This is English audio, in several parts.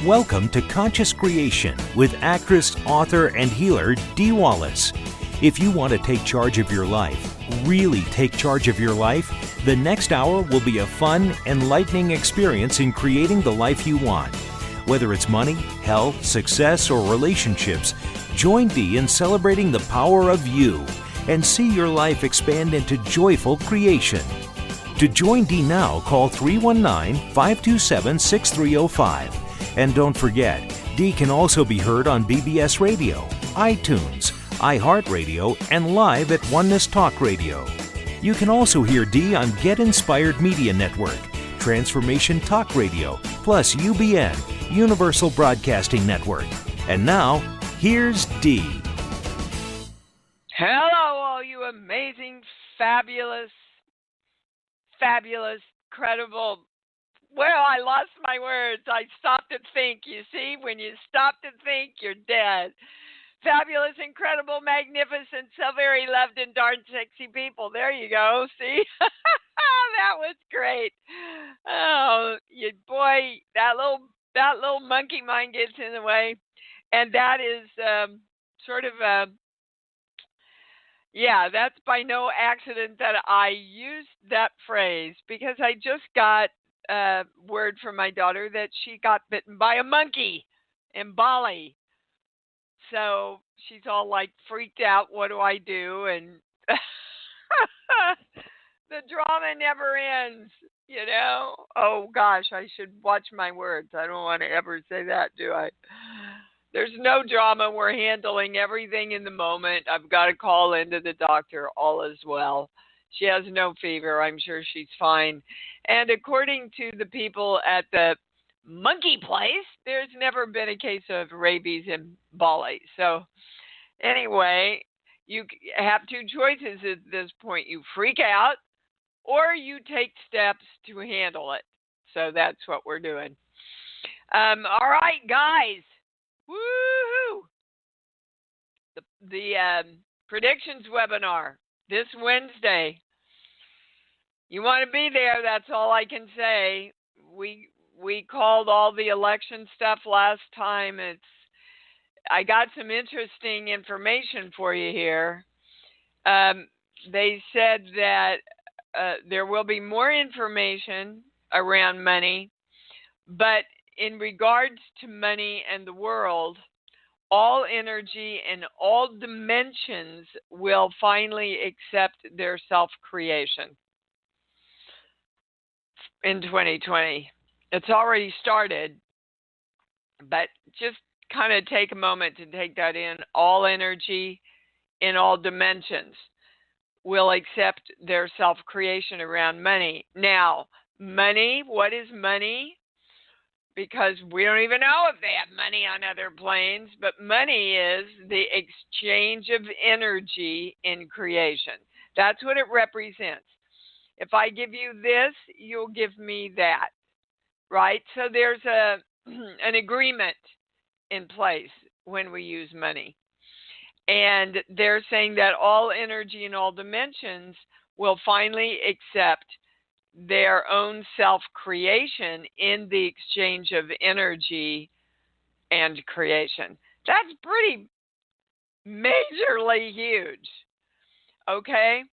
Welcome to Conscious Creation with actress, author, and healer Dee Wallace. If you want to take charge of your life, really take charge of your life, the next hour will be a fun, enlightening experience in creating the life you want. Whether it's money, health, success, or relationships, join Dee in celebrating the power of you and see your life expand into joyful creation. To join Dee now, call 319-527-6305. And don't forget, Dee can also be heard on BBS Radio, iTunes, iHeartRadio, and live at Oneness Talk Radio. You can also hear Dee on Get Inspired Media Network, Transformation Talk Radio, plus UBN, Universal Broadcasting Network. And now, here's Dee. Hello, all you amazing, fabulous, credible. Well, I lost my words. I stopped to think. You see, when you stop to think, you're dead. Fabulous, incredible, magnificent, so very loved and darn sexy people. There you go. See? That was great. Oh, you boy, that little monkey mind gets in the way. And that is that's by no accident that I used that phrase, because I just got word from my daughter that she got bitten by a monkey in Bali. So she's all like freaked out. What do I do? And the drama never ends, you know? Oh gosh, I should watch my words. I don't want to ever say that, do I? There's no drama. We're handling everything in the moment. I've got to call into the doctor. All is well. She has no fever. I'm sure she's fine. And according to the people at the monkey place, there's never been a case of rabies in Bali. So anyway, you have two choices at this point. You freak out or you take steps to handle it. So that's what we're doing. All right, guys. Woohoo! The predictions webinar this Wednesday. You want to be there, that's all I can say. We called all the election stuff last time. I got some interesting information for you here. They said that there will be more information around money, but in regards to money and the world, all energy and all dimensions will finally accept their self-creation in 2020. It's already started, but just kind of take a moment to take that in. All energy in all dimensions will accept their self-creation around money. Now, money, what is money? Because we don't even know if they have money on other planes, but money is the exchange of energy in creation. That's what it represents. If I give you this, you'll give me that, right? So there's an agreement in place when we use money. And they're saying that all energy in all dimensions will finally accept their own self-creation in the exchange of energy and creation. That's pretty majorly huge, okay?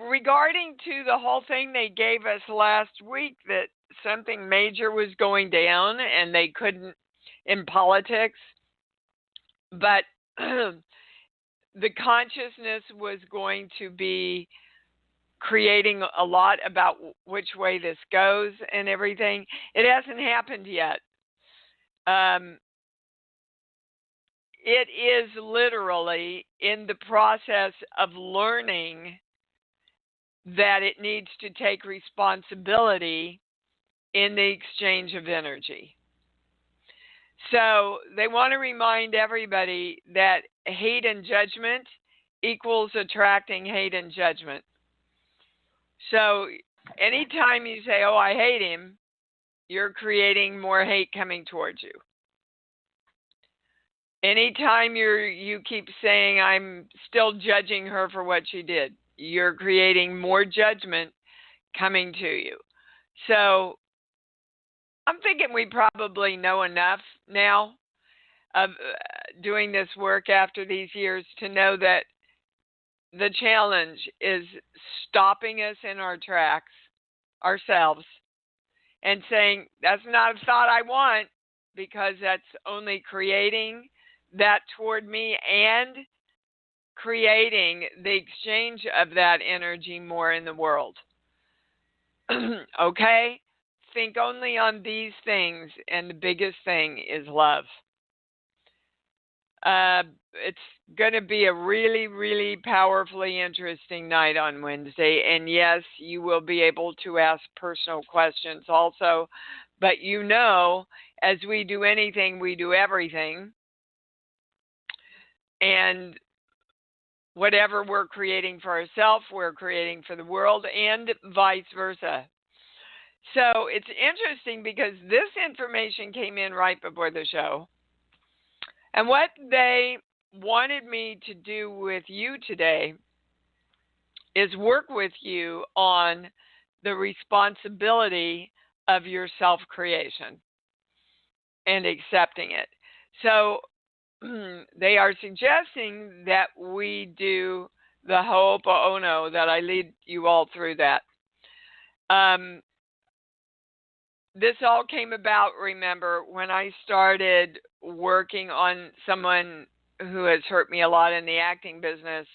Regarding to the whole thing they gave us last week that something major was going down and they couldn't in politics, but the consciousness was going to be creating a lot about which way this goes and everything. It hasn't happened yet. It is literally in the process of learning that it needs to take responsibility in the exchange of energy. So they want to remind everybody that hate and judgment equals attracting hate and judgment. So anytime you say, oh, I hate him, you're creating more hate coming towards you. Anytime you keep saying, I'm still judging her for what she did, you're creating more judgment coming to you. So I'm thinking we probably know enough now of doing this work after these years to know that the challenge is stopping us in our tracks ourselves and saying, that's not a thought I want, because that's only creating that toward me and creating the exchange of that energy more in the world. Okay? Think only on these things, and the biggest thing is love. It's going to be a really, really powerfully interesting night on Wednesday. And yes, you will be able to ask personal questions also. But you know, as we do anything, we do everything. And whatever we're creating for ourselves, we're creating for the world, and vice versa. So it's interesting because this information came in right before the show. And what they wanted me to do with you today is work with you on the responsibility of your self-creation and accepting it. So they are suggesting that we do the Ho'oponopono, that I lead you all through that. This all came about, remember, when I started working on someone who has hurt me a lot in the acting business,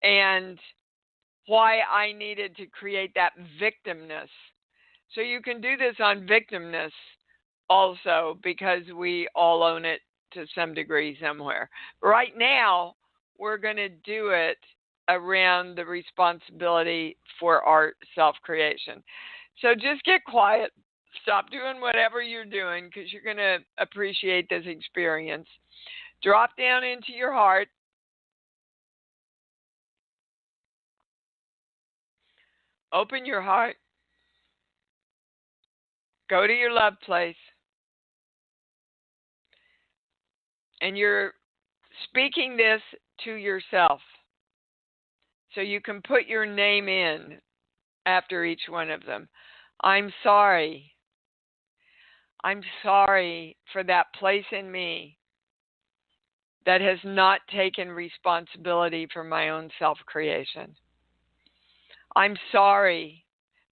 and why I needed to create that victimness. So you can do this on victimness also, because we all own it to some degree somewhere. Right now, we're going to do it around the responsibility for our self-creation. So just get quiet. Stop doing whatever you're doing, because you're going to appreciate this experience. Drop down into your heart. Open your heart. Go to your love place. And you're speaking this to yourself. So you can put your name in after each one of them. I'm sorry. I'm sorry for that place in me that has not taken responsibility for my own self-creation. I'm sorry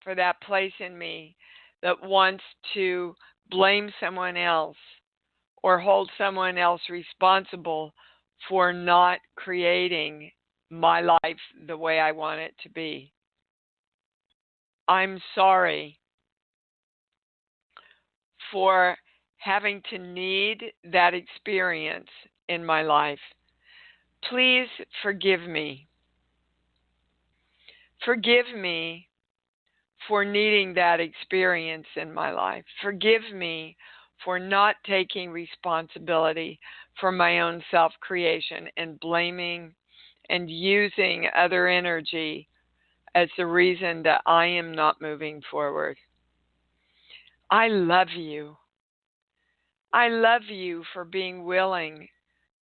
for that place in me that wants to blame someone else or hold someone else responsible for not creating my life the way I want it to be. I'm sorry for having to need that experience in my life. Please forgive me. Forgive me for needing that experience in my life. Forgive me for not taking responsibility for my own self-creation and blaming and using other energy as the reason that I am not moving forward. I love you. I love you for being willing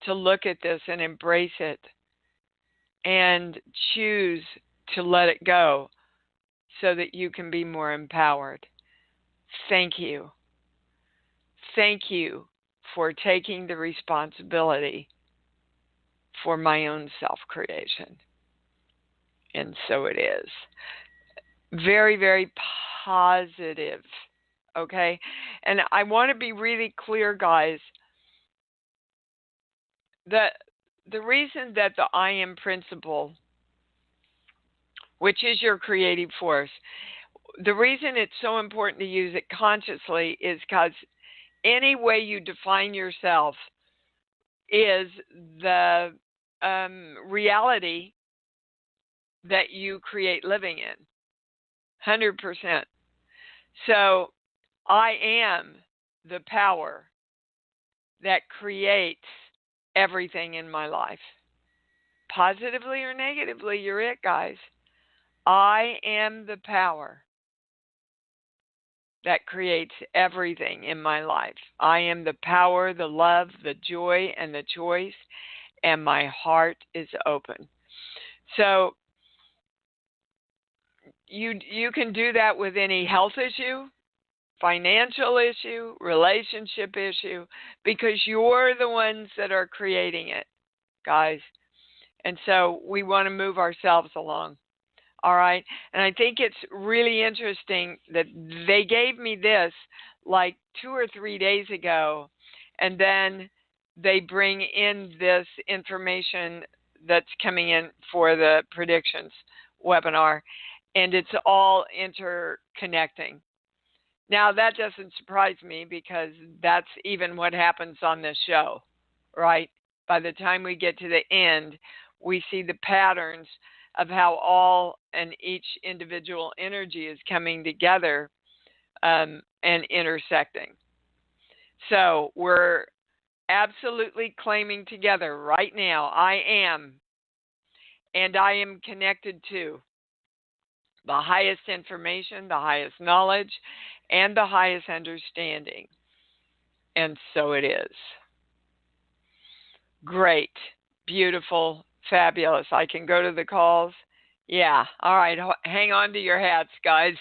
to look at this and embrace it and choose to let it go so that you can be more empowered. Thank you. Thank you for taking the responsibility for my own self-creation. And so it is. Very, very positive. Okay? And I want to be really clear, guys, that the reason that the I am principle, which is your creative force, the reason it's so important to use it consciously is because any way you define yourself is the reality that you create living in. 100%. So I am the power that creates everything in my life. Positively or negatively, you're it, guys. I am the power that creates everything in my life. I am the power, the love, the joy, and the choice, and my heart is open. So you can do that with any health issue. financial issue, relationship issue, because you're the ones that are creating it, guys. And so we want to move ourselves along. All right. And I think it's really interesting that they gave me this like 2 or 3 days ago, and then they bring in this information that's coming in for the predictions webinar, and it's all interconnecting. Now, that doesn't surprise me because that's even what happens on this show, right? By the time we get to the end, we see the patterns of how all and each individual energy is coming together and intersecting. So we're absolutely claiming together right now, I am, and I am connected to the highest information, the highest knowledge, and the highest understanding. And so it is. Great, beautiful, fabulous. I can go to the calls. Yeah. All right. Hang on to your hats, guys.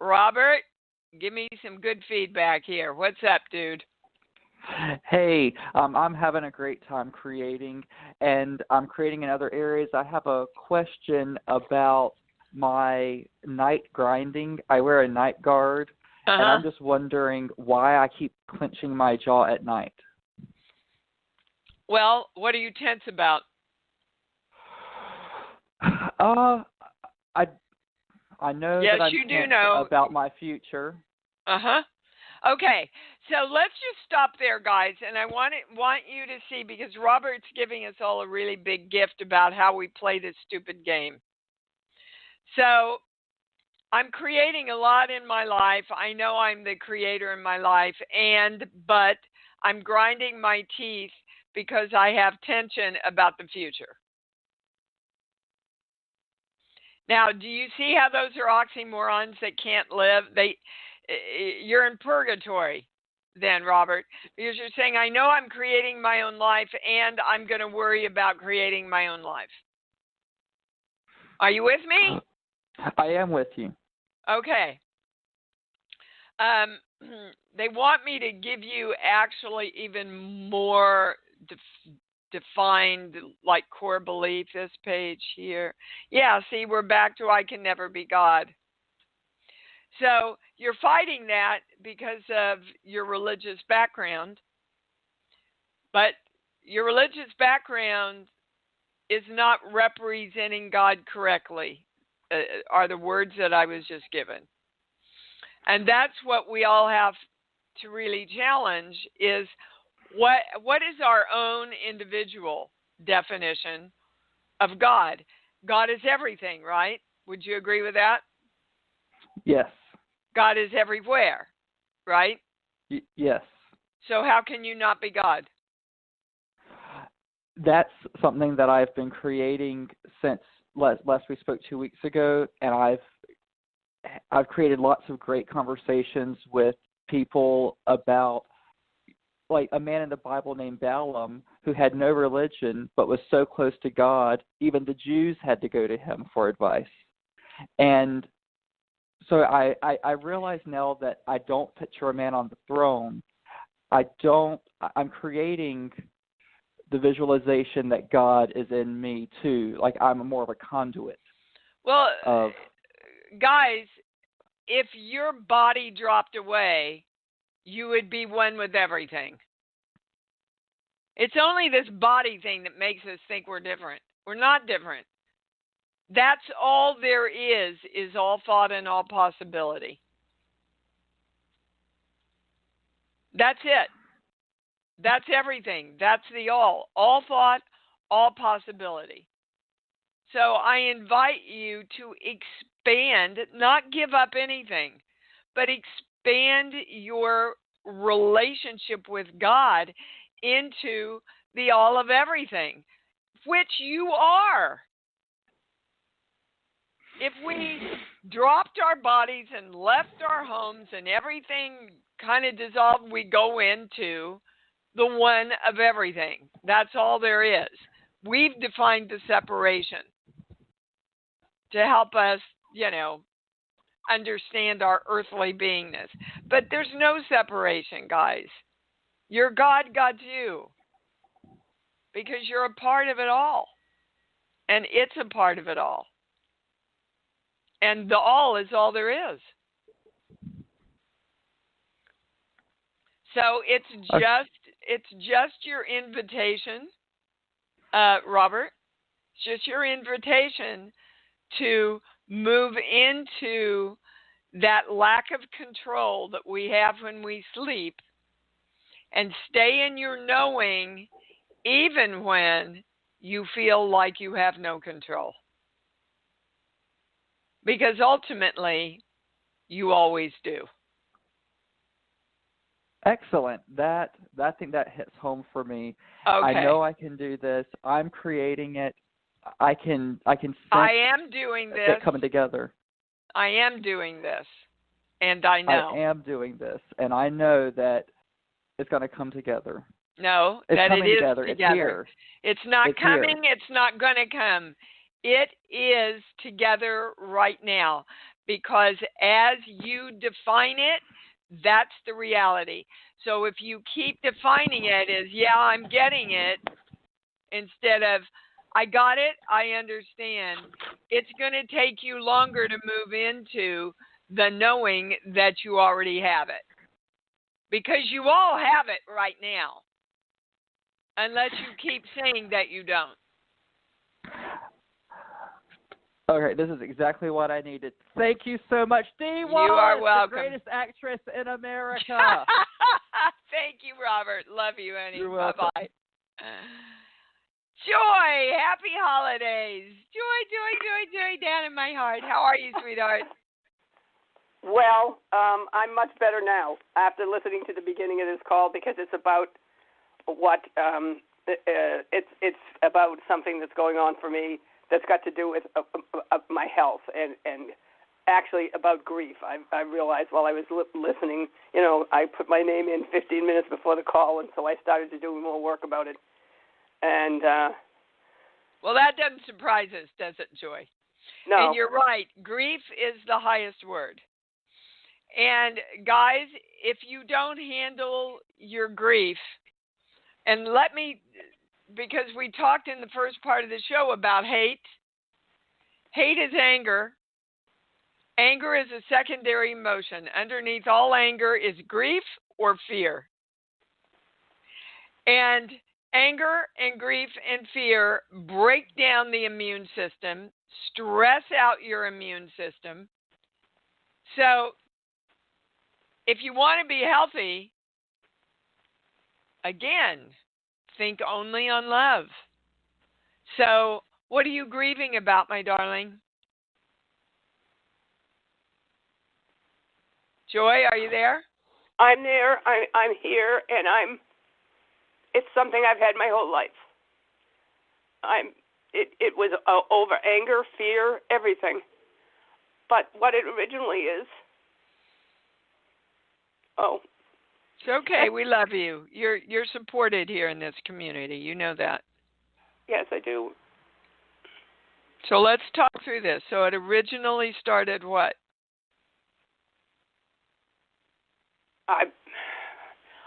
Robert, give me some good feedback here. What's up, dude? Hey, I'm having a great time creating, and I'm creating in other areas. I have a question about my night grinding. I wear a night guard, and I'm just wondering why I keep clenching my jaw at night. Well, what are you tense about? I know yes, that I'm you do tense know about my future. Okay, so let's just stop there, guys, and I want you to see, because Robert's giving us all a really big gift about how we play this stupid game. So I'm creating a lot in my life. I know I'm the creator in my life, but I'm grinding my teeth because I have tension about the future. Now, do you see how those are oxymorons that can't live? You're in purgatory then, Robert, because you're saying, I know I'm creating my own life and I'm going to worry about creating my own life. Are you with me? I am with you. Okay. They want me to give you actually even more defined, like, core belief, this page here. Yeah, see, we're back to I can never be God. So you're fighting that because of your religious background, but your religious background is not representing God correctly, are the words that I was just given. And that's what we all have to really challenge is what is our own individual definition of God? God is everything, right? Would you agree with that? Yes. God is everywhere, right? Yes. So how can you not be God? That's something that I've been creating since last we spoke 2 weeks ago, and I've created lots of great conversations with people about, like, a man in the Bible named Balaam who had no religion but was so close to God, even the Jews had to go to him for advice. And so I realize now that I don't picture a man on the throne. I'm creating the visualization that God is in me too. Like, I'm more of a conduit. Well, guys, if your body dropped away, you would be one with everything. It's only this body thing that makes us think we're different. We're not different. That's all there is all thought and all possibility. That's it. That's everything. That's the all. All thought, all possibility. So I invite you to expand, not give up anything, but expand your relationship with God into the all of everything, which you are. If we dropped our bodies and left our homes and everything kind of dissolved, we go into the one of everything. That's all there is. We've defined the separation to help us, understand our earthly beingness. But there's no separation, guys. Your God God's you because you're a part of it all. And it's a part of it all. And the all is all there is. So it's just your invitation, Robert. It's just your invitation to move into that lack of control that we have when we sleep and stay in your knowing even when you feel like you have no control. Because ultimately, you always do. Excellent. I think that hits home for me. Okay. I know I can do this. I'm creating it. I can sense I am doing this. it coming together. I am doing this. And I know. I am doing this. And I know that it's going to come together. No, it's that coming it is together. together. It's here. It's not it's coming. Here. It's not going to come. It is together right now. Because as you define it, that's the reality. So if you keep defining it as, yeah, I'm getting it, instead of, I got it, I understand, it's going to take you longer to move into the knowing that you already have it. Because you all have it right now. Unless you keep saying that you don't. Okay, this is exactly what I needed. Thank you so much, Dee Wallace, you are welcome. the greatest actress in America. Thank you, Robert. Love you, Annie. You're welcome. Bye-bye. Joy, happy holidays. Joy down in my heart. How are you, sweetheart? Well, I'm much better now after listening to the beginning of this call because it's about what it's about something that's going on for me that's got to do with my health and actually about grief. I realized while I was listening, I put my name in 15 minutes before the call, and so I started to do more work about it. And well, that doesn't surprise us, does it, Joy? No. And you're right. Grief is the highest word. And guys, if you don't handle your grief, and because we talked in the first part of the show about hate. Hate is anger. Anger is a secondary emotion. Underneath all anger is grief or fear. And anger and grief and fear break down the immune system, stress out your immune system. So if you want to be healthy, again, think only on love. So, what are you grieving about, my darling? Joy, are you there? I'm there. I'm here, and it's something I've had my whole life. It was over anger, fear, everything. But what it originally is, it's okay. We love you. You're supported here in this community. You know that. Yes, I do. So let's talk through this. So it originally started what?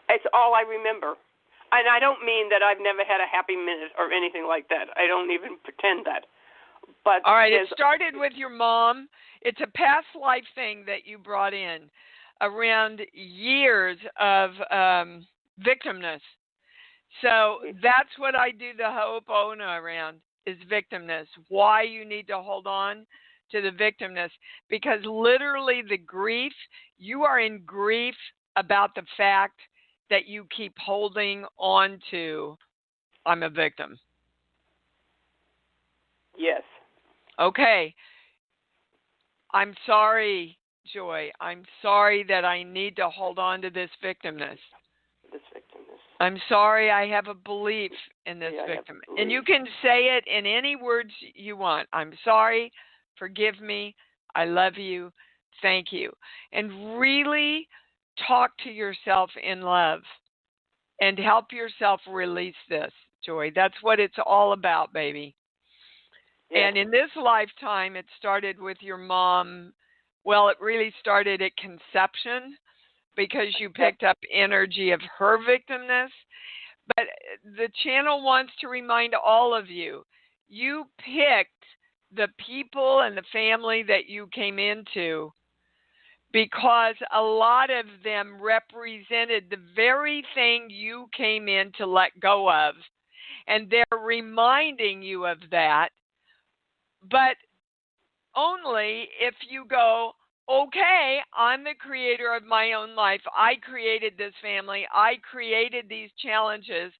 It's all I remember. And I don't mean that I've never had a happy minute or anything like that. I don't even pretend that. But all right, it started with your mom. It's a past life thing that you brought in around years of victimness. So that's what I do the Ho'oponopono around, is victimness. Why you need to hold on to the victimness. Because literally the grief, you are in grief about the fact that you keep holding on to, I'm a victim. Yes. Okay. I'm sorry, Joy. I'm sorry that I need to hold on to this victimness. I'm sorry I have a belief in this victim. And you can say it in any words you want. I'm sorry. Forgive me. I love you. Thank you. And really talk to yourself in love and help yourself release this, Joy. That's what it's all about, baby. Yes. And in this lifetime, it started with your mom, Well, it really started at conception because you picked up energy of her victimness. But the channel wants to remind all of you, you picked the people and the family that you came into because a lot of them represented the very thing you came in to let go of. And they're reminding you of that. But only if you go, okay, I'm the creator of my own life. I created this family. I created these challenges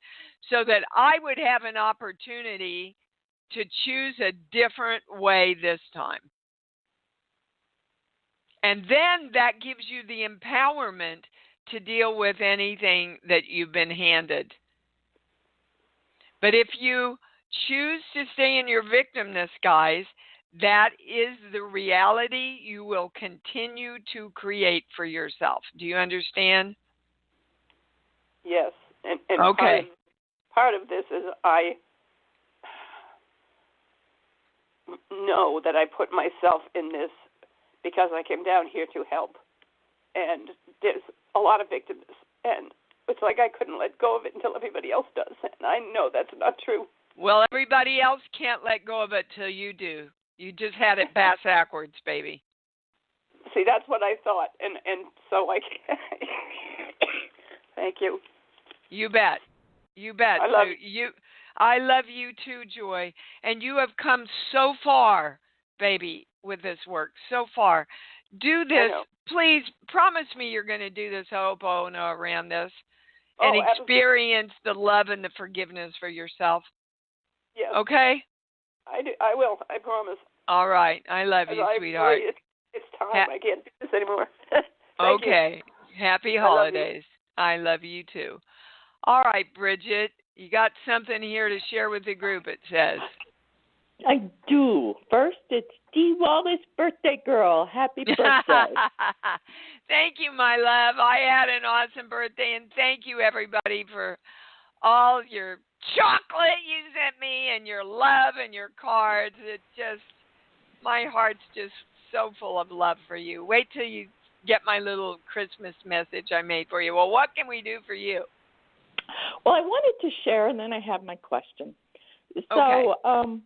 so that I would have an opportunity to choose a different way this time. And then that gives you the empowerment to deal with anything that you've been handed. But if you choose to stay in your victimness, guys, that is the reality you will continue to create for yourself. Do you understand? Yes. And okay. Part of this is I know that I put myself in this because I came down here to help. And there's a lot of victims. And it's like I couldn't let go of it until everybody else does. And I know that's not true. Well, everybody else can't let go of it till you do. You just had it bass backwards, baby. See, that's what I thought. And so I thank you. You bet. You bet. I love you. I love you too, Joy. And you have come so far, baby, with this work. So far. Do this. Please promise me you're going to do this Ho'oponopono around this and experience the love and the forgiveness for yourself. Yes. Okay? I do. I will. I promise. All right. I love you, sweetheart. Really, it's time. I can't do this anymore. Okay. You. Happy holidays. I love you too. All right, Bridget. You got something here to share with the group, it says. I do. First, it's Dee Wallace, birthday girl. Happy birthday. Thank you, my love. I had an awesome birthday, and thank you, everybody, for all your chocolate you sent me and your love and your cards. It just, my heart's just so full of love for you. Wait till you get my little Christmas message I made for you. Well, what can we do for you? Well, I wanted to share, and then I have my question. So, okay.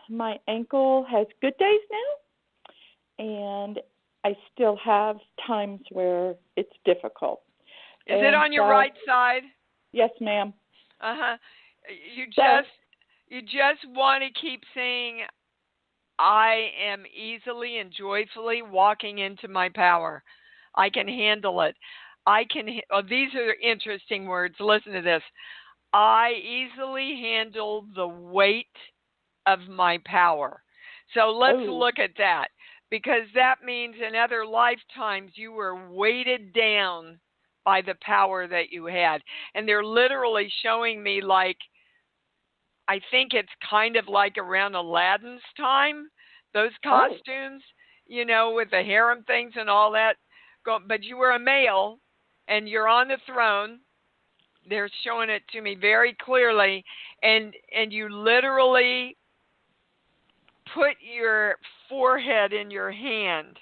My ankle has good days now, and I still have times where it's difficult. Is it on your right side? Yes, ma'am. Uh-huh. You just want to keep saying, I am easily and joyfully walking into my power. I can handle it. These are interesting words. Listen to this. I easily handle the weight of my power. So let's look at that, because that means in other lifetimes you were weighted down by the power that you had. And they're literally showing me, like, I think it's kind of like around Aladdin's time, those costumes, you know, with the harem things and all that. But you were a male and you're on the throne. They're showing it to me very clearly. And you literally put your forehead in your hand.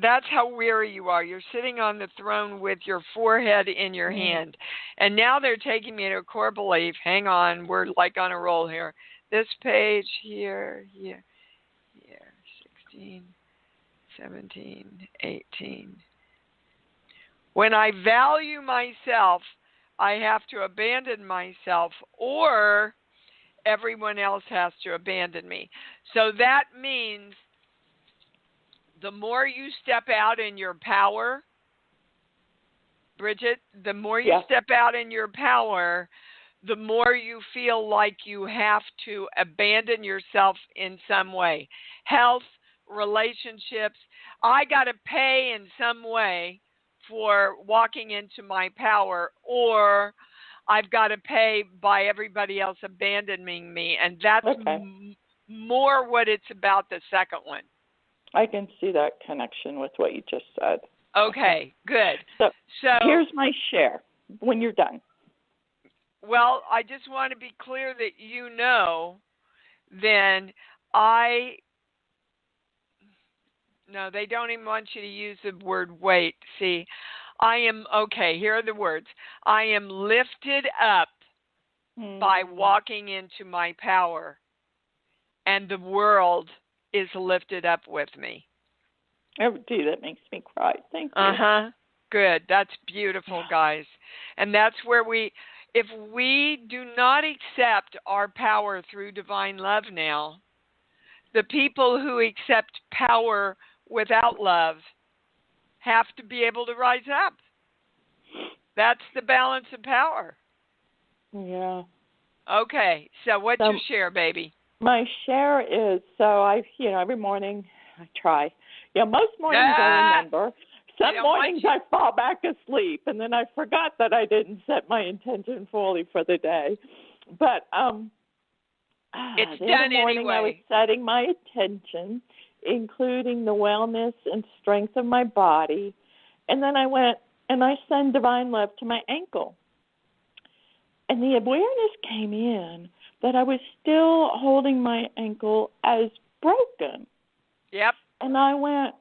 That's how weary you are. You're sitting on the throne with your forehead in your hand. And now they're taking me to a core belief. Hang on. We're like on a roll here. This page here, 16, 17, 18. When I value myself, I have to abandon myself, or everyone else has to abandon me. So that means the more you step out in your power, Bridget, the more you step out in your power, the more you feel like you have to abandon yourself in some way. Health, relationships. I got to pay in some way for walking into my power, or I've got to pay by everybody else abandoning me. And that's more what it's about, the second one. I can see that connection with what you just said. Okay, good. So here's my share when you're done. Well, I just want to be clear that you know, then I No, they don't even want you to use the word wait. See, okay, here are the words. I am lifted up by walking into my power, and the world is lifted up with me. Oh, gee, that makes me cry. Thank you. Uh-huh. Good. That's beautiful, guys. And that's where if we do not accept our power through divine love now, the people who accept power without love have to be able to rise up. That's the balance of power. Yeah. Okay. So what's your share, baby? My share is, every morning I try. Yeah, most mornings I remember. Some mornings I fall back asleep, and then I forgot that I didn't set my intention fully for the day. But it's the done other morning anyway. I was setting my intention, including the wellness and strength of my body, and then I went and I sent divine love to my ankle. And the awareness came in that I was still holding my ankle as broken. Yep. And I went,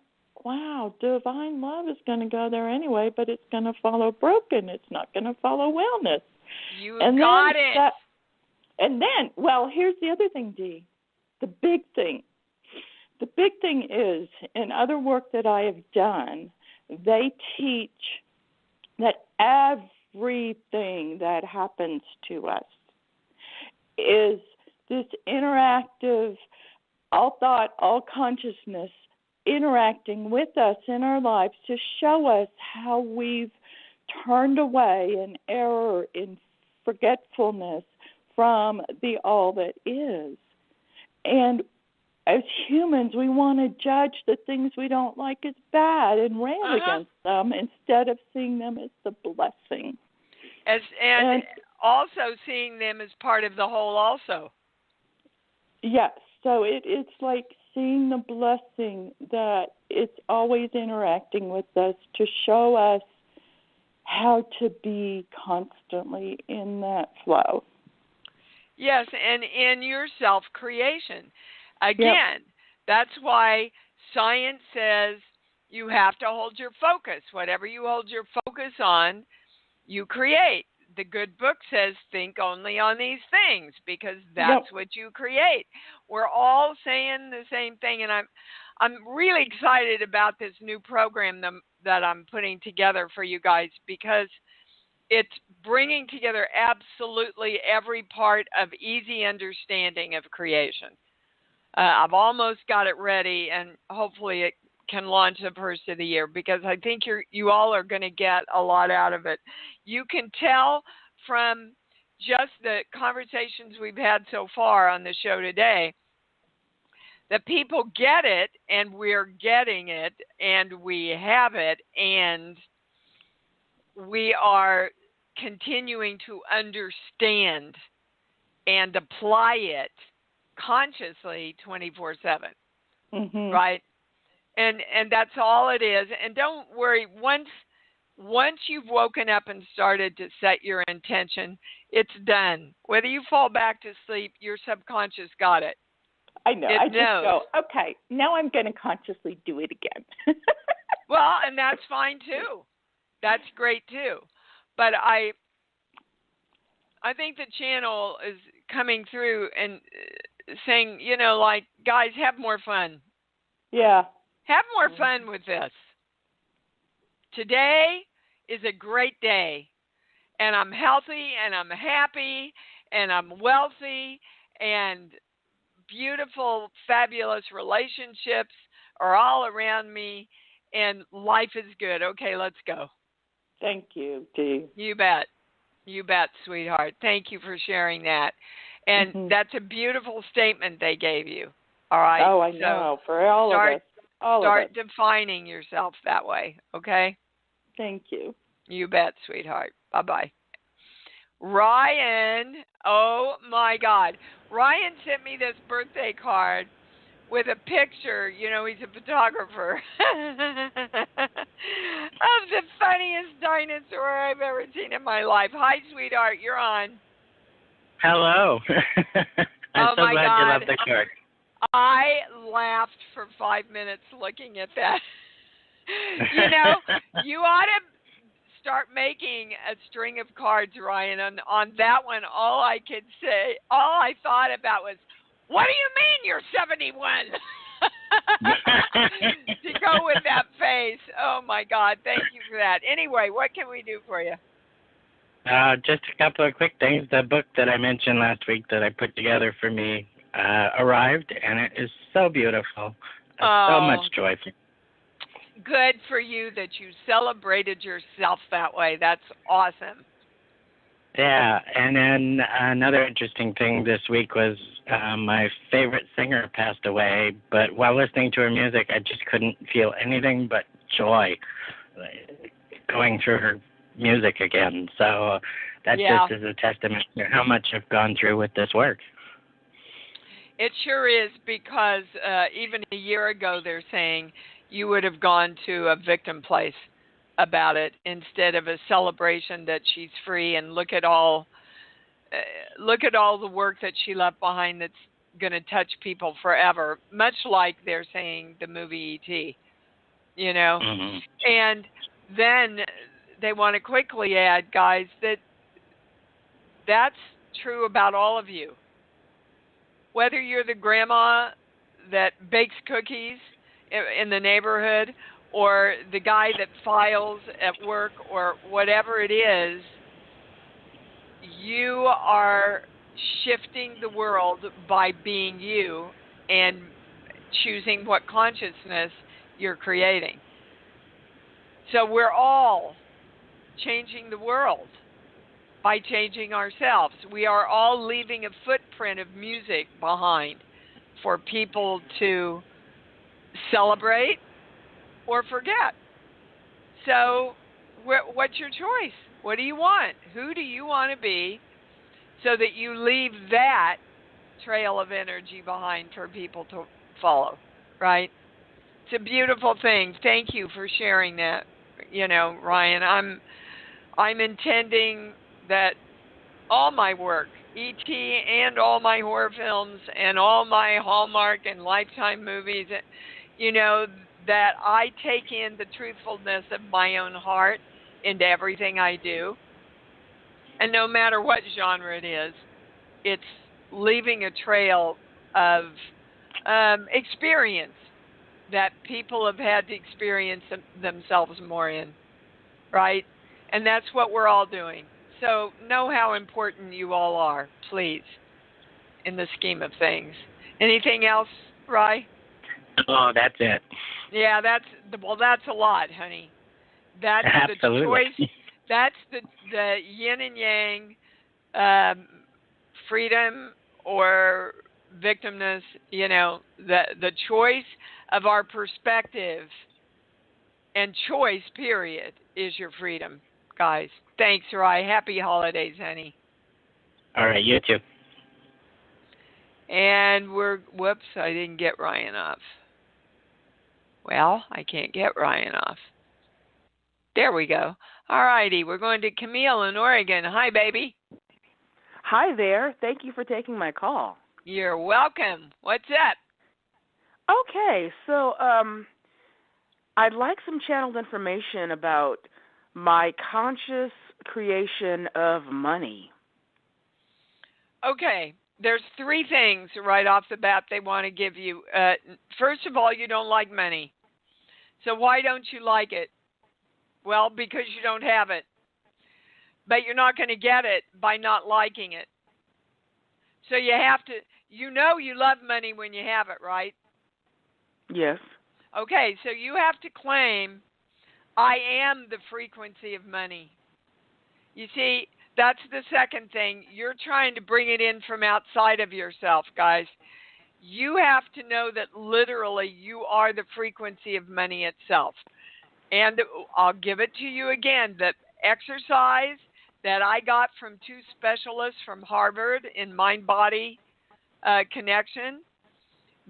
wow, divine love is going to go there anyway, but it's going to follow broken. It's not going to follow wellness. You got it. And then, well, here's the other thing, Dee. The big thing. The big thing is, in other work that I have done, they teach that everything that happens to us is this interactive, all thought, all consciousness interacting with us in our lives to show us how we've turned away in error, in forgetfulness from the all that is. And as humans, we want to judge the things we don't like as bad and rail against them instead of seeing them as the blessing. And also seeing them as part of the whole also. Yes. So it's like seeing the blessing that it's always interacting with us to show us how to be constantly in that flow. Yes, and in your self-creation. Again, That's why science says you have to hold your focus. Whatever you hold your focus on, you create. The good book says think only on these things because that's what you create. We're all saying the same thing, and I'm really excited about this new program that I'm putting together for you guys because it's bringing together absolutely every part of easy understanding of creation. I've almost got it ready, and hopefully it can launch the first of the year because I think you all are going to get a lot out of it. You can tell from just the conversations we've had so far on the show today that people get it, and we're getting it, and we have it, and we are continuing to understand and apply it consciously 24/7, right? And that's all it is. And don't worry, once you've woken up and started to set your intention, it's done. Whether you fall back to sleep, your subconscious got it. I know. I just go, okay, now I'm going to consciously do it again. Well, and that's fine too. That's great too. But I think the channel is coming through and saying, like, guys, have more fun. Yeah. Have more fun with this. Today is a great day, and I'm healthy, and I'm happy, and I'm wealthy, and beautiful, fabulous relationships are all around me, and life is good. Okay, let's go. Thank you, Dee. You bet. You bet, sweetheart. Thank you for sharing that. And that's a beautiful statement they gave you. All right? Oh, I know. For all of us. Start defining yourself that way, okay? Thank you. You bet, sweetheart. Bye-bye. Ryan, oh, my God. Ryan sent me this birthday card with a picture, he's a photographer, of the funniest dinosaur I've ever seen in my life. Hi, sweetheart, you're on. Hello. I'm so glad you love the card. I laughed for 5 minutes looking at that. You know, you ought to start making a string of cards, Ryan. On that one, all I thought about was, what do you mean you're 71? To go with that face. Oh, my God. Thank you for that. Anyway, what can we do for you? Just a couple of quick things. The book that I mentioned last week that I put together for me arrived, and it is so beautiful. So much joy. Good for you that you celebrated yourself that way. That's awesome. Yeah, and then another interesting thing this week was my favorite singer passed away, but while listening to her music, I just couldn't feel anything but joy going through her music again. So that just is a testament to how much I've gone through with this work. It sure is, because even a year ago they're saying you would have gone to a victim place about it instead of a celebration that she's free, and look at all the work that she left behind that's going to touch people forever, much like they're saying the movie E.T., you know. Mm-hmm. And then they want to quickly add, guys, that's true about all of you. Whether you're the grandma that bakes cookies in the neighborhood, or the guy that files at work, or whatever it is, you are shifting the world by being you and choosing what consciousness you're creating. So we're all changing the world by changing ourselves. We are all leaving a footprint of music behind for people to celebrate or forget. So what's your choice? What do you want? Who do you want to be, so that you leave that trail of energy behind for people to follow, right? It's a beautiful thing. Thank you for sharing that. You know, Ryan, I'm intending that all my work, E.T. and all my horror films and all my Hallmark and Lifetime movies, you know, that I take in the truthfulness of my own heart into everything I do. And no matter what genre it is, it's leaving a trail of experience that people have had to experience themselves more in, right? And that's what we're all doing. So know how important you all are, please, in the scheme of things. Anything else, Rye? Oh, that's it. Yeah, that's a lot, honey. That's Absolutely. The choice. That's the yin and yang, freedom or victimness. You know, the choice of our perspective and choice, period, is your freedom, guys. Thanks, Rye. Happy holidays, honey. All right, you too. And whoops, I didn't get Ryan off. Well, I can't get Ryan off. There we go. All righty, we're going to Camille in Oregon. Hi, baby. Hi there. Thank you for taking my call. You're welcome. What's up? Okay, so I'd like some channeled information about my conscious creation of money. Okay, there's 3 things right off the bat they want to give you. First of all, you don't like money. So why don't you like it? Well, because you don't have it. But you're not going to get it by not liking it. So you have to, you know you love money when you have it, right? Yes. Okay, so you have to claim, I am the frequency of money. You see, that's the second thing. You're trying to bring it in from outside of yourself, guys. You have to know that literally you are the frequency of money itself. And I'll give it to you again. The exercise that I got from 2 specialists from Harvard in mind-body connection,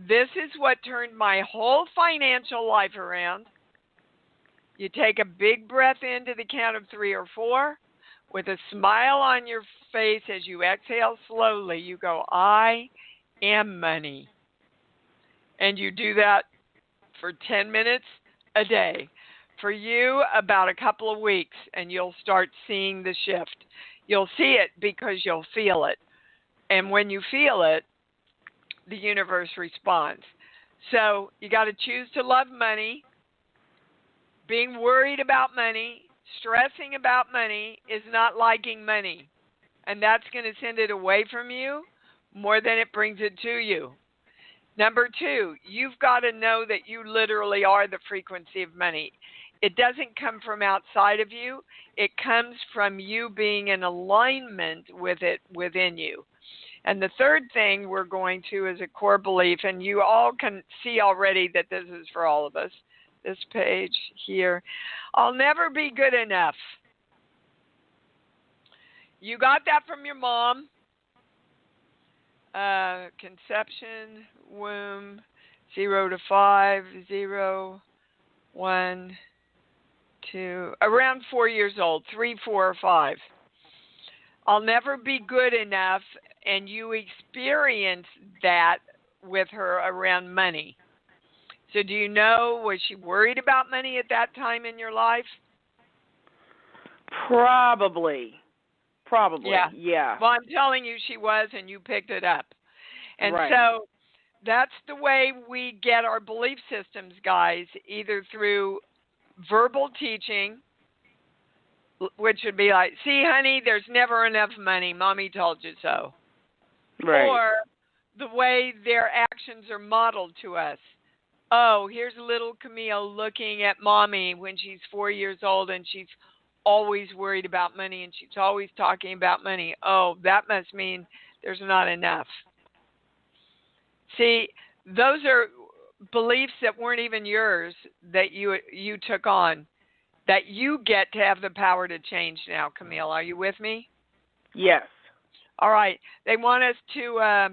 this is what turned my whole financial life around. You take a big breath in to the count of 3 or 4. With a smile on your face as you exhale slowly, you go, I am money. And you do that for 10 minutes a day. For you, about a couple of weeks, and you'll start seeing the shift. You'll see it because you'll feel it. And when you feel it, the universe responds. So you got to choose to love money. Being worried about money, stressing about money is not liking money. And that's going to send it away from you more than it brings it to you. Number 2, you've got to know that you literally are the frequency of money. It doesn't come from outside of you. It comes from you being in alignment with it within you. And the third thing we're going to is a core belief, and you all can see already that this is for all of us. This page here. I'll never be good enough. You got that from your mom. Conception, womb, 0 to 5, 0, 1, 2, around 4 years old, 3, 4, or 5. I'll never be good enough, and you experience that with her around money. So do you know, was she worried about money at that time in your life? Probably. Yeah. Well, I'm telling you she was, and you picked it up. And right. So that's the way we get our belief systems, guys, either through verbal teaching, which would be like, see, honey, there's never enough money. Mommy told you so. Right. Or the way their actions are modeled to us. Oh, here's little Camille looking at Mommy when she's 4 years old, and she's always worried about money, and she's always talking about money. Oh, that must mean there's not enough. See, those are beliefs that weren't even yours that you took on, that you get to have the power to change now, Camille. Are you with me? Yes. All right. They want us to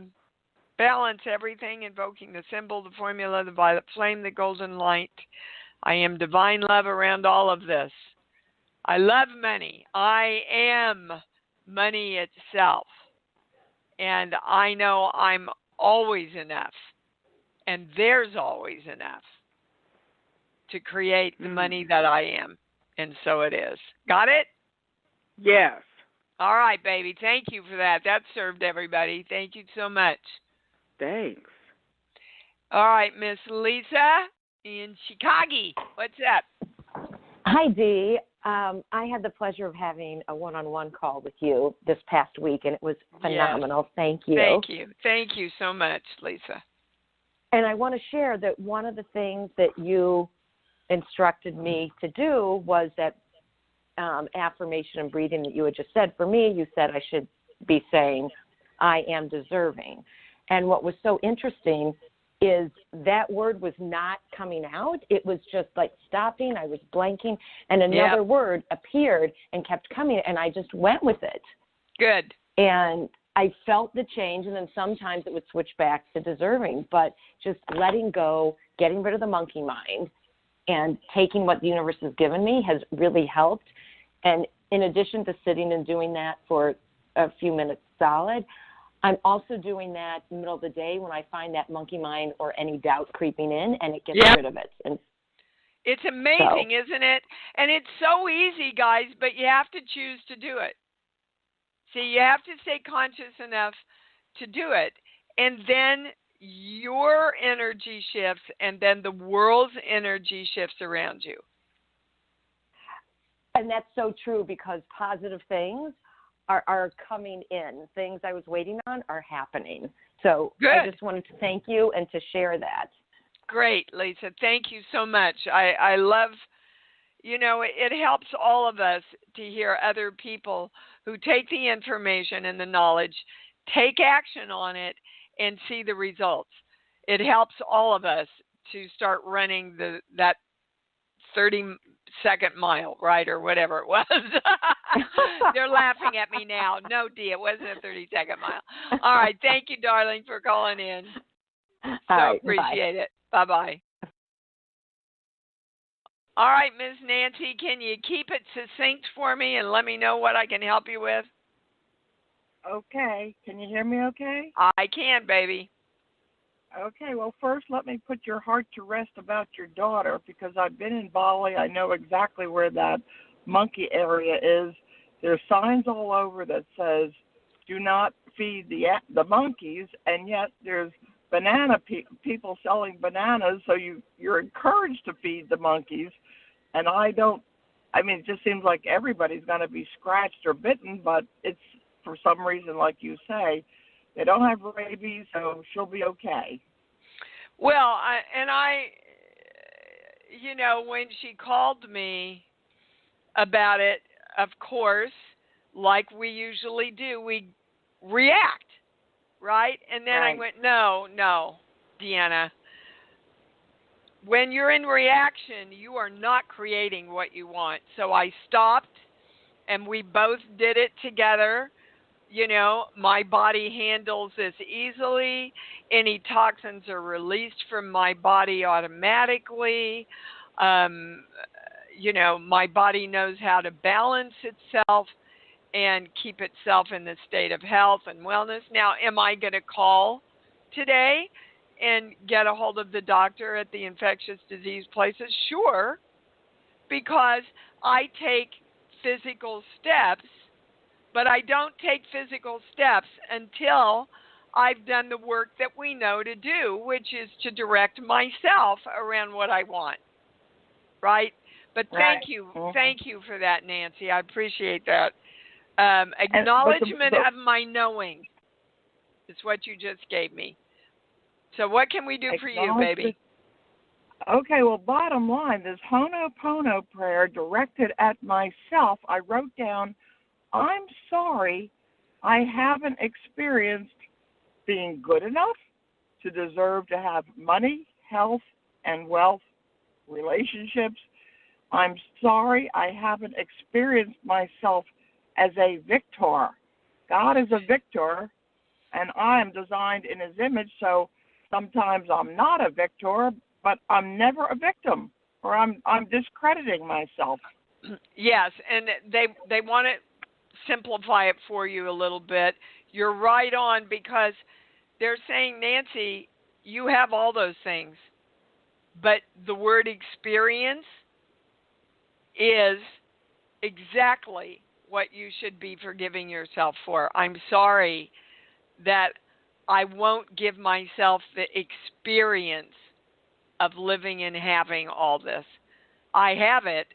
balance everything, invoking the symbol, the formula, the violet flame, the golden light. I am divine love around all of this. I love money. I am money itself. And I know I'm always enough. And there's always enough to create the money that I am. And so it is. Got it? Yes. All right, baby. Thank you for that. That served everybody. Thank you so much. Thanks. All right, Miss Lisa in Chicago. What's up? Hi, Dee. I had the pleasure of having a one-on-one call with you this past week, and it was phenomenal. Yes. Thank you. Thank you. Thank you so much, Lisa. And I want to share that one of the things that you instructed me to do was that affirmation and breathing that you had just said. For me, you said I should be saying, I am deserving. And what was so interesting is that word was not coming out. It was just like stopping. I was blanking, and another word appeared and kept coming, and I just went with it. Good. And I felt the change, and then sometimes it would switch back to deserving, but just letting go, getting rid of the monkey mind, and taking what the universe has given me has really helped. And in addition to sitting and doing that for a few minutes solid, I'm also doing that in the middle of the day when I find that monkey mind or any doubt creeping in, and it gets rid of it. And it's amazing, isn't it? And it's so easy, guys, but you have to choose to do it. See, you have to stay conscious enough to do it. And then your energy shifts, and then the world's energy shifts around you. And that's so true, because positive things are coming in. Things I was waiting on are happening. So Good. I just wanted to thank you and to share that. Great, Lisa. Thank you so much. I love, it helps all of us to hear other people who take the information and the knowledge, take action on it, and see the results. It helps all of us to start running that 30-second mile, right, or whatever it was. They're laughing at me now. No, Dee, it wasn't a 30-second mile. All right. Thank you, darling, for calling in. Appreciate it. Bye-bye. All right, Ms. Nancy, can you keep it succinct for me and let me know what I can help you with? Okay. Can you hear me okay? I can, baby. Okay, well, first let me put your heart to rest about your daughter, because I've been in Bali. I know exactly where that monkey area is. There's signs all over that says, do not feed the monkeys, and yet there's people selling bananas, so you're encouraged to feed the monkeys. And it just seems like everybody's going to be scratched or bitten, but it's for some reason, like you say, they don't have rabies, so she'll be okay. Well, when she called me about it, of course, like we usually do, we react, right? And then Right. I went, no, Deanna. When you're in reaction, you are not creating what you want. So I stopped, and we both did it together. My body handles this easily. Any toxins are released from my body automatically. My body knows how to balance itself and keep itself in the state of health and wellness. Now, am I going to call today and get a hold of the doctor at the infectious disease places? Sure, because I take physical steps, but I don't take physical steps until I've done the work that we know to do, which is to direct myself around what I want, right? But thank you for that, Nancy. I appreciate that. Acknowledgement of my knowing is what you just gave me. So what can we do for you, baby? Okay, well, bottom line, this Ho'oponopono prayer directed at myself, I wrote down, I'm sorry I haven't experienced being good enough to deserve to have money, health, and wealth, relationships. I'm sorry I haven't experienced myself as a victor. God is a victor, and I am designed in his image, so sometimes I'm not a victor, but I'm never a victim, or I'm discrediting myself. Yes, and they want to simplify it for you a little bit. You're right on, because they're saying, Nancy, you have all those things, but the word experience is exactly what you should be forgiving yourself for. I'm sorry that I won't give myself the experience of living and having all this. I have it.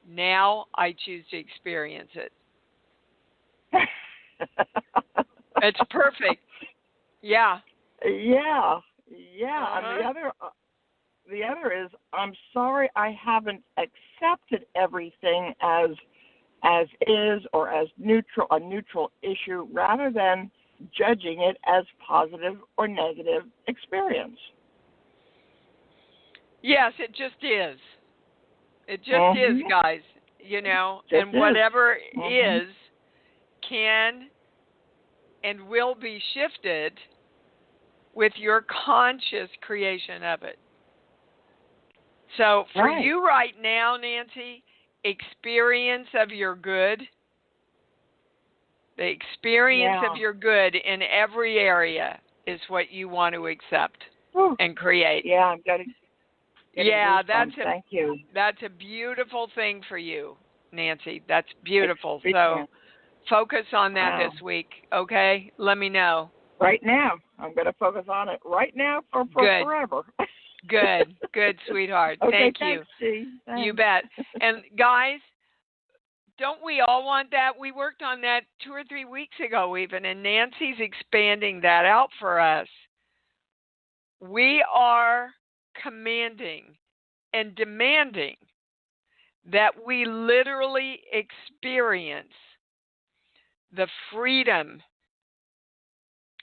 Now I choose to experience it. It's perfect. Yeah. Yeah. Uh-huh. And the other is, I'm sorry I haven't accepted everything as is, or as a neutral issue, rather than judging it as positive or negative experience. Yes, it just is. It just is, guys. And whatever is can and will be shifted with your conscious creation of it. So for you right now, Nancy, experience of your good, the experience of your good in every area is what you want to accept and create. Yeah, I'm getting thank you. That's a beautiful thing for you, Nancy. That's beautiful. So focus on that this week, okay? Let me know. Right now. I'm going to focus on it right now for forever. Good, sweetheart. Okay, Thank thanks, you. Thanks. You bet. And guys, don't we all want that? We worked on that 2 or 3 weeks ago even, and Nancy's expanding that out for us. We are commanding and demanding that we literally experience the freedom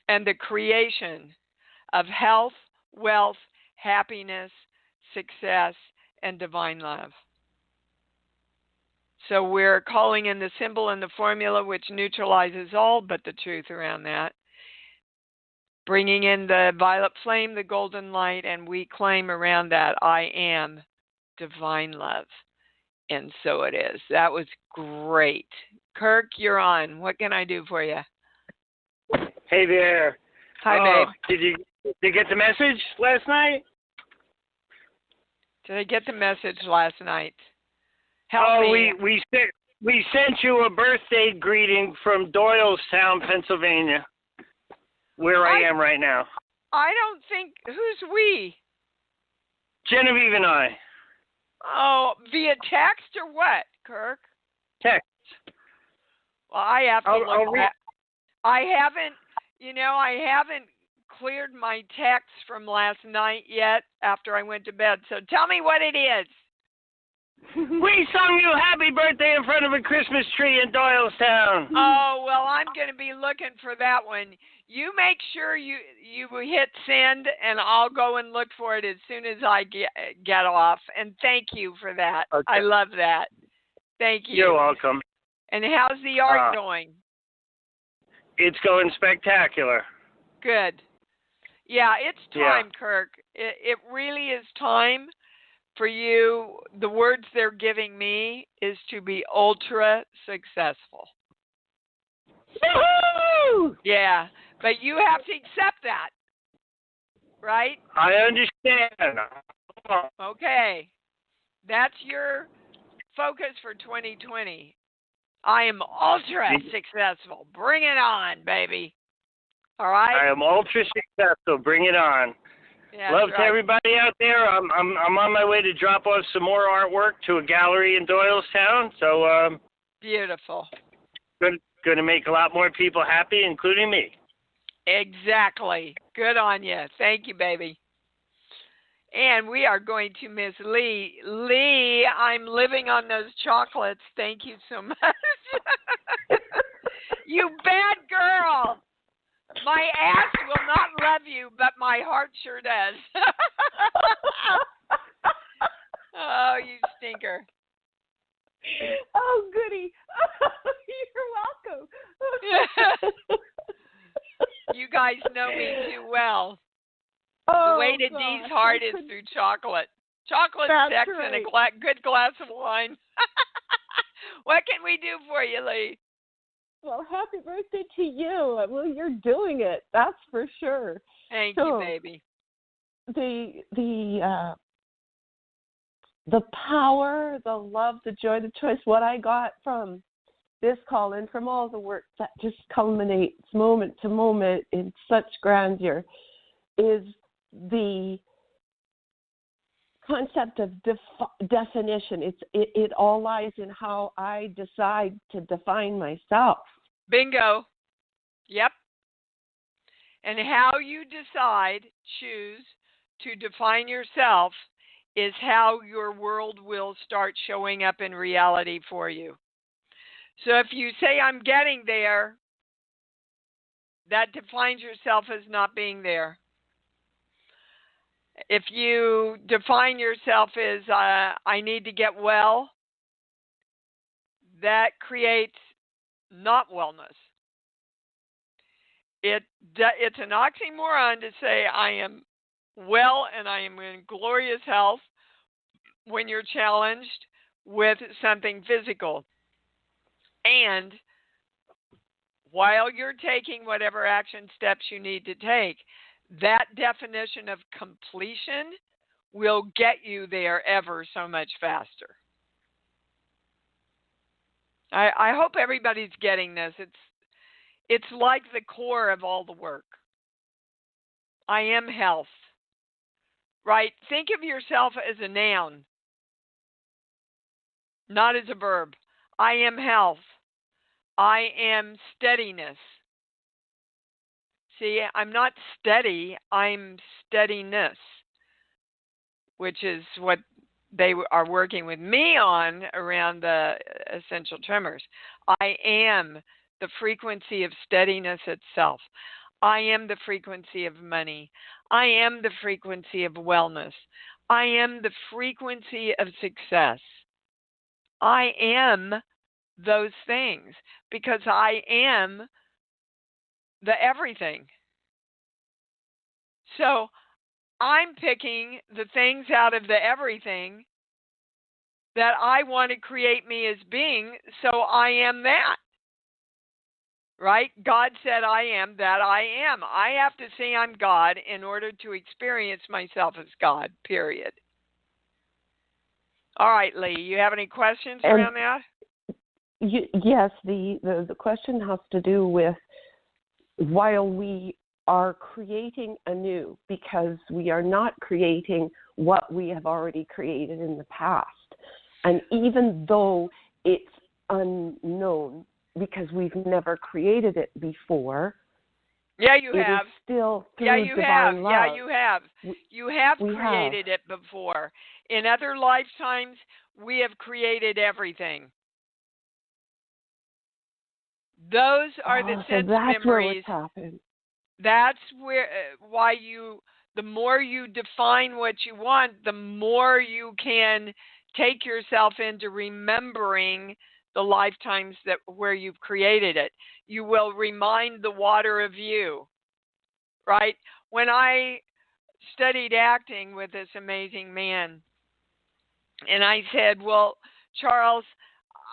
and the creation of health, wealth, happiness, success, and divine love. So we're calling in the symbol and the formula, which neutralizes all but the truth around that. Bringing in the violet flame, the golden light, and we claim around that, I am divine love. And so it is. That was great. Kirk, you're on. What can I do for you? Hey there. Hi, babe. Did you Did you get the message last night? Did I get the message last night? Help me. We sent you a birthday greeting from Doylestown, Pennsylvania, where I am right now. I don't think. Who's we? Genevieve and I. Oh, via text or what, Kirk? Text. Well, I have to look read. I haven't cleared my text from last night yet after I went to bed. So tell me what it is. We sung you happy birthday in front of a Christmas tree in Doylestown. Oh, well, I'm going to be looking for that one. You make sure you hit send, and I'll go and look for it as soon as I get off. And thank you for that. Okay. I love that. Thank you. You're welcome. And how's the art going? It's going spectacular. Good. Yeah, it's time, Kirk. It really is time for you. The words they're giving me is to be ultra successful. Woo-hoo! Yeah, but you have to accept that, right? I understand. Okay. That's your focus for 2020. I am ultra successful. Bring it on, baby. All right? I am ultra successful. Bring it on. Yeah, Love to everybody out there. I'm on my way to drop off some more artwork to a gallery in Doylestown. So beautiful. Going to make a lot more people happy, including me. Exactly. Good on you. Thank you, baby. And we are going to Miss Lee. Lee, I'm living on those chocolates. Thank you so much. You bad girl. My ass will not love you, but my heart sure does. Oh, you stinker. Oh, goody. You're welcome. You guys know me too well. Oh, the way to Dee's heart is through chocolate. Chocolate, sex, right. and a good glass of wine. What can we do for you, Lee? Well, happy birthday to you. Well, you're doing it. That's for sure. Thank you, baby. The power, the love, the joy, the choice, what I got from this call and from all the work that just culminates moment to moment in such grandeur is the concept of definition. It all lies in how I decide to define myself. Bingo. Yep. And how you choose to define yourself is how your world will start showing up in reality for you. So if you say, I'm getting there, that defines yourself as not being there. If you define yourself as, I need to get well, that creates not wellness. It's an oxymoron to say I am well and I am in glorious health when you're challenged with something physical. And while you're taking whatever action steps you need to take, that definition of completion will get you there ever so much faster. I hope everybody's getting this. It's like the core of all the work. I am health. Right? Think of yourself as a noun, not as a verb. I am health. I am steadiness. See, I'm not steady, I'm steadiness, which is what they are working with me on around the essential tremors. I am the frequency of steadiness itself. I am the frequency of money. I am the frequency of wellness. I am the frequency of success. I am those things because I am the everything. So I'm picking the things out of the everything that I want to create me as being, so I am that. right? God said, I am that I am. I have to say I'm God in order to experience myself as God, period. All right, Lee, you have any questions around that? Yes, the question has to do with while we are creating anew, because we are not creating what we have already created in the past. And even though it's unknown because we've never created it before, yeah, you have. It is still through yeah, you divine have. love. Yeah, you have. You have we created it before. In other lifetimes, we have created everything. Those are the sense so that's memories. Where it's happened. That's where why the more you define what you want, the more you can take yourself into remembering the lifetimes where you've created it. You will remind the water of you, right? When I studied acting with this amazing man, and I said, well, Charles,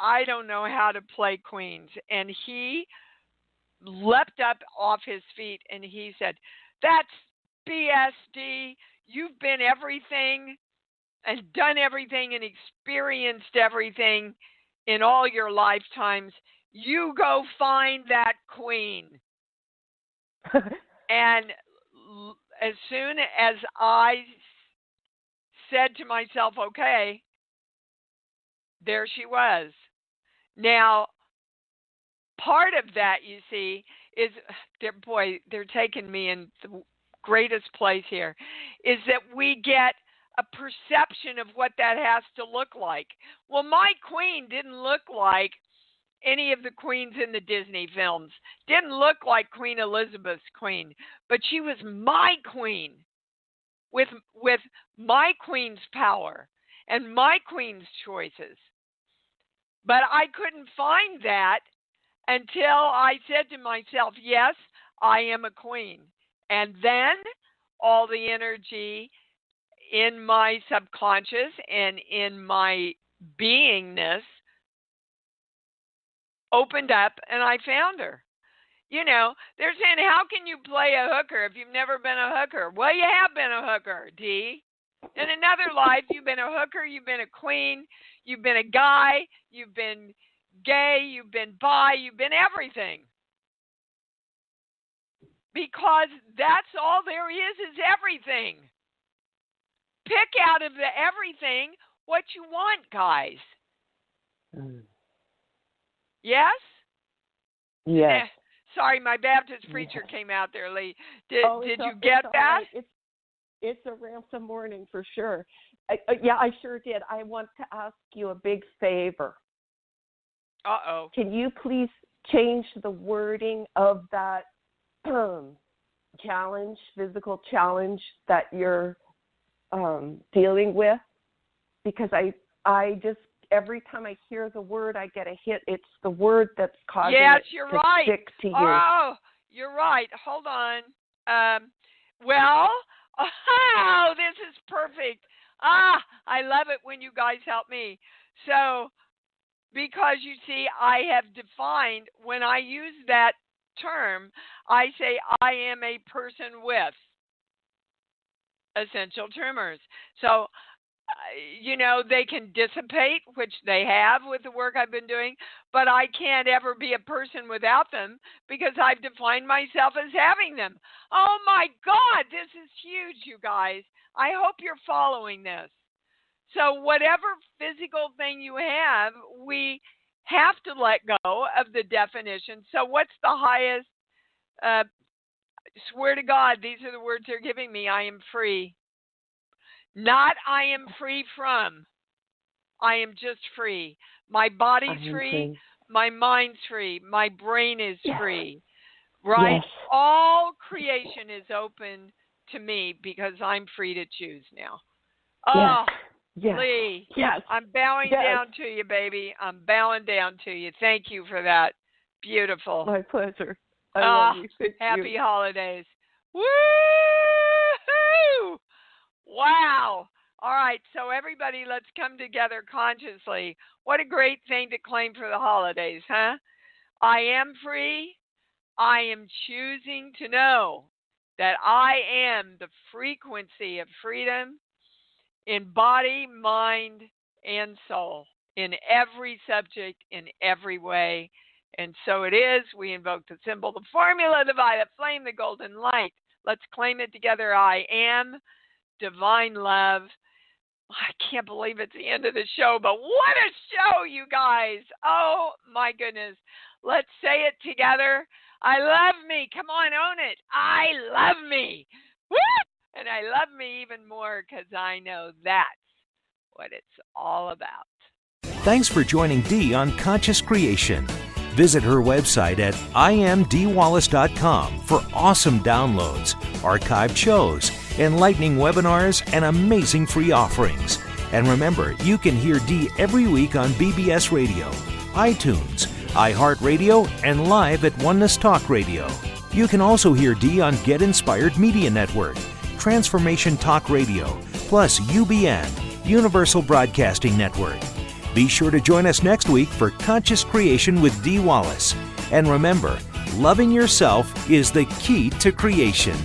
I don't know how to play queens. And he leapt up off his feet and he said, that's BSD. You've been everything and done everything and experienced everything in all your lifetimes. You go find that queen. And as soon as I said to myself, okay, there she was. Now, part of that, you see, is, they're taking me in the greatest place here, is that we get a perception of what that has to look like. Well, my queen didn't look like any of the queens in the Disney films, didn't look like Queen Elizabeth's queen, but she was my queen with my queen's power and my queen's choices. But I couldn't find that until I said to myself, yes, I am a queen. And then all the energy in my subconscious and in my beingness opened up and I found her. You know, they're saying, how can you play a hooker if you've never been a hooker? Well, you have been a hooker, Dee. In another life, you've been a hooker, you've been a queen, you've been a guy, you've been gay, you've been bi, you've been everything. Because that's all there is everything. Pick out of the everything what you want, guys. Yes? Yes. Sorry, my Baptist preacher came out there, Lee. Did you get that? Right. It's a ransom morning for sure. I sure did. I want to ask you a big favor. Uh-oh. Can you please change the wording of that challenge, physical challenge that you're dealing with? Because I just, every time I hear the word, I get a hit. It's the word that's causing it to stick to you. Oh, you're right. Hold on. This is perfect. I love it when you guys help me. So, because you see, I have defined, when I use that term, I say I am a person with essential tremors. So, they can dissipate, which they have with the work I've been doing, but I can't ever be a person without them because I've defined myself as having them. Oh my God, this is huge, you guys. I hope you're following this. So whatever physical thing you have, we have to let go of the definition. So what's the highest? Swear to God, these are the words they're giving me. I am free. Not I am free from. I am just free. My body's free. My mind's free. My brain is free. Right? Yes. All creation is open to me because I'm free to choose now. Oh, yes. Lee, yes. I'm bowing down to you, baby. I'm bowing down to you. Thank you for that. Beautiful. My pleasure. I love you. Thank happy you. holidays. Woo! Wow. All right. So everybody, let's come together consciously. What a great thing to claim for the holidays, huh? I am free. I am choosing to know that I am the frequency of freedom in body, mind, and soul, in every subject, in every way. And so it is. We invoke the symbol, the formula, the violet flame, the golden light. Let's claim it together. I am divine love. I can't believe it's the end of the show, but what a show, you guys. Oh, my goodness. Let's say it together. I love me. Come on, own it. I love me. Woo! And I love me even more because I know that's what it's all about. Thanks for joining Dee on Conscious Creation. Visit her website at imdwallace.com for awesome downloads, archived shows, enlightening webinars, and amazing free offerings. And remember, you can hear Dee every week on BBS Radio, iTunes, iHeartRadio, and live at Oneness Talk Radio. You can also hear Dee on Get Inspired Media Network, Transformation Talk Radio, plus UBN, Universal Broadcasting Network. Be sure to join us next week for Conscious Creation with Dee Wallace. And remember, loving yourself is the key to creation.